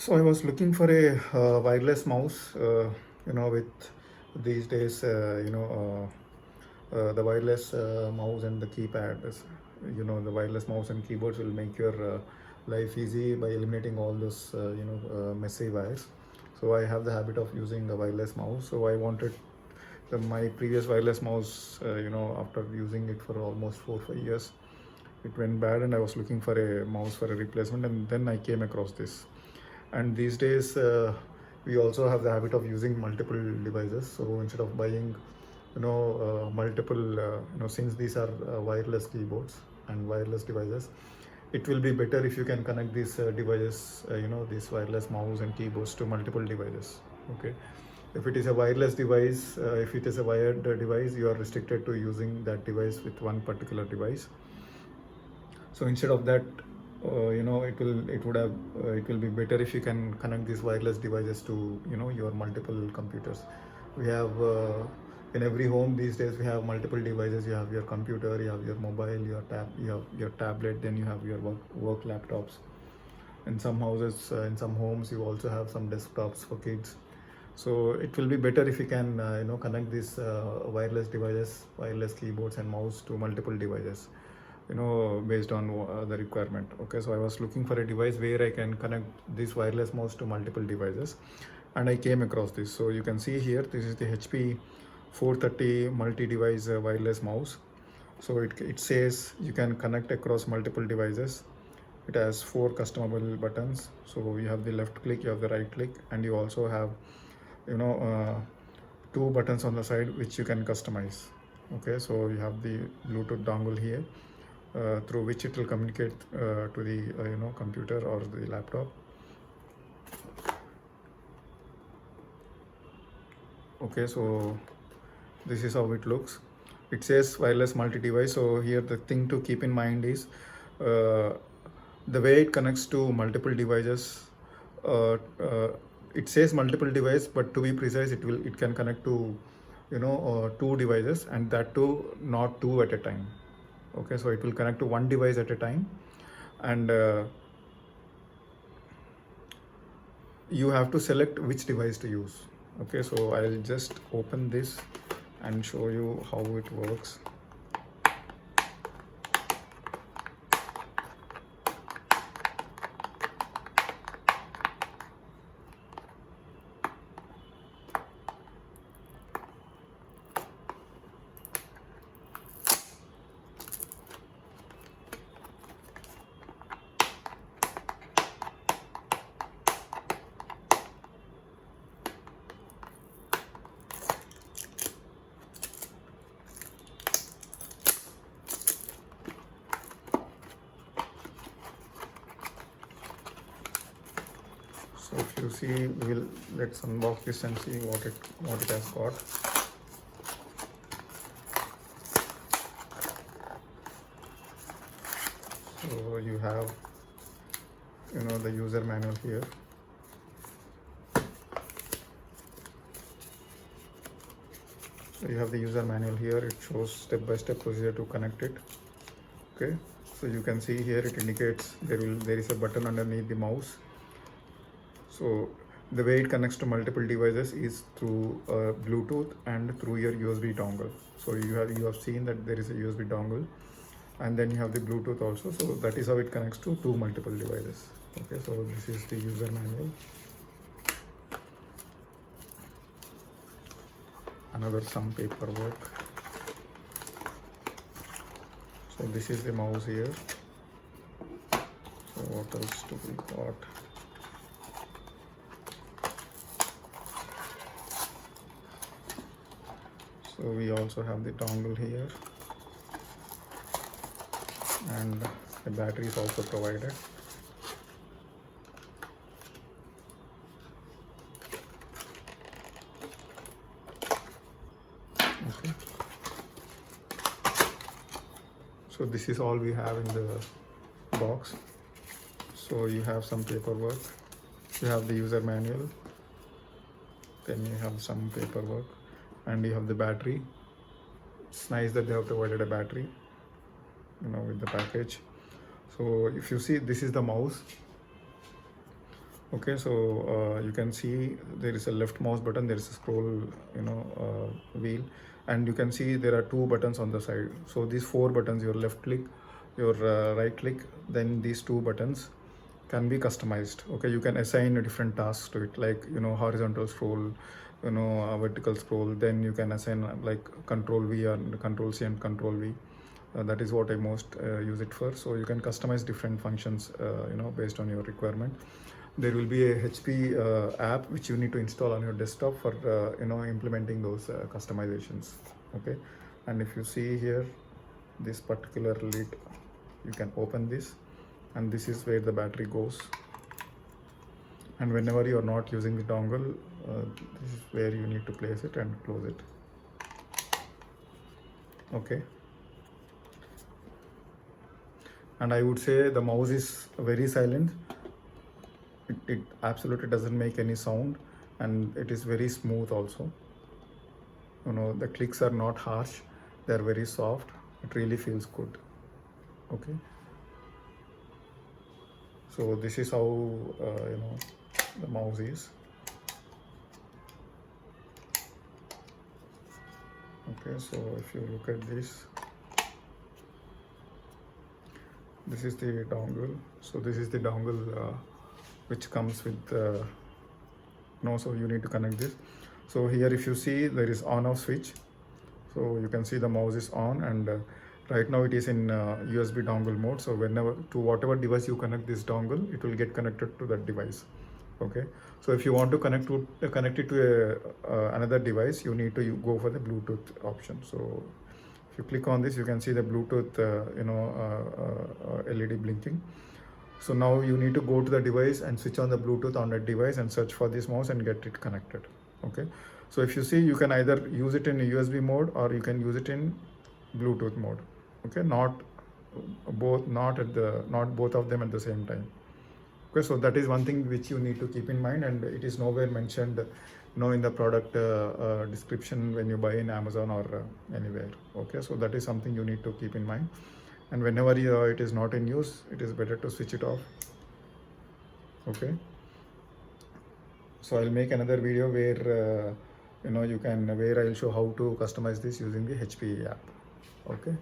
So I was looking for a wireless mouse. With these days, the wireless mouse and the keypad. The wireless mouse and keyboards will make your life easy by eliminating all those messy wires. So I have the habit of using a wireless mouse. So I wanted my previous wireless mouse. After using it for almost 4 5 years, it went bad, and I was looking for a mouse for a replacement, and then I came across this. And these days we also have the habit of using multiple devices. So instead of buying multiple since these are wireless keyboards and wireless devices, it will be better if you can connect these devices, these wireless mouse and keyboards to multiple devices. Okay, if it is a wireless device, if it is a wired device, you are restricted to using that device with one particular device. So instead of that, it will be better if you can connect these wireless devices to your multiple computers. We have in every home these days we have multiple devices. You have your computer, you have your mobile, you have your tablet, then you have your work laptops. In some houses, in some homes, you also have some desktops for kids. So it will be better if you can connect these wireless devices, wireless keyboards and mouse to multiple devices, based on the requirement. Okay, so I was looking for a device where I can connect this wireless mouse to multiple devices, and I came across this. So you can see here, this is the HP 430 multi-device wireless mouse. So it says you can connect across multiple devices. It has 4 customizable buttons. So you have the left click, you have the right click, and you also have you know uh, 2 buttons on the side which you can customize. Okay, so you have the Bluetooth dongle here, through which it will communicate to the computer or the laptop. Okay, so this is how it looks. It says wireless multi-device. So here the thing to keep in mind is uh, the way it connects to multiple devices. uh, uh, it says multiple device, but to be precise, it can connect to 2 devices, and that too not two at a time. Okay, so it will connect to one device at a time, and you have to select which device to use. Okay, so I'll just open this and show you how it works. So if you see, let's unbox this and see what it has got. So you have the user manual here. So you have the user manual here. It shows step-by-step procedure to connect it. Okay, so you can see here it indicates there is a button underneath the mouse. So the way it connects to multiple devices is through Bluetooth and through your USB dongle. So you have seen that there is a USB dongle, and then you have the Bluetooth also. So that is how it connects to two multiple devices. Okay, so this is the user manual. Another some paperwork. So this is the mouse here. So what else do we got? So we also have the dongle here, and the battery is also provided. Okay, so this is all we have in the box. So you have some paperwork, you have the user manual, then you have some paperwork, and you have the battery. It's nice that they have provided a battery with the package. So if you see, this is the mouse. Okay, so you can see there is a left mouse button, there is a scroll, wheel, and you can see there are two buttons on the side. So these four buttons, your left click, your right click, then these two buttons can be customized. Okay, you can assign different tasks to it, like horizontal scroll, vertical scroll. Then you can assign like control V and control C and control V. That is what I most use it for. So you can customize different functions, based on your requirement. There will be a HP app which you need to install on your desktop for implementing those customizations. Okay, and if you see here, this particular lid, you can open this, and this is where the battery goes. And whenever you are not using the dongle, this is where you need to place it and close it. Okay, and I would say the mouse is very silent. It absolutely doesn't make any sound, and it is very smooth also. The clicks are not harsh, they are very soft. It really feels good. Okay, so this is how the mouse is. Okay, so if you look at this is the dongle. So this is the dongle which comes with so you need to connect this. So here if you see, there is on off switch, so you can see the mouse is on, and right now it is in USB dongle mode. So whenever, to whatever device you connect this dongle, it will get connected to that device. Okay, so if you want to connect it to another device, you need to go for the Bluetooth option. So if you click on this, you can see the Bluetooth LED blinking. So now you need to go to the device and switch on the Bluetooth on that device and search for this mouse and get it connected. Okay, so if you see, you can either use it in USB mode or you can use it in Bluetooth mode. Okay, not both of them at the same time. Okay, so that is one thing which you need to keep in mind, and it is nowhere mentioned in the product description when you buy in Amazon or anywhere. Okay, so that is something you need to keep in mind, and whenever it is not in use, it is better to switch it off. Okay, so I'll make another video where where I'll show how to customize this using the HP app. Okay.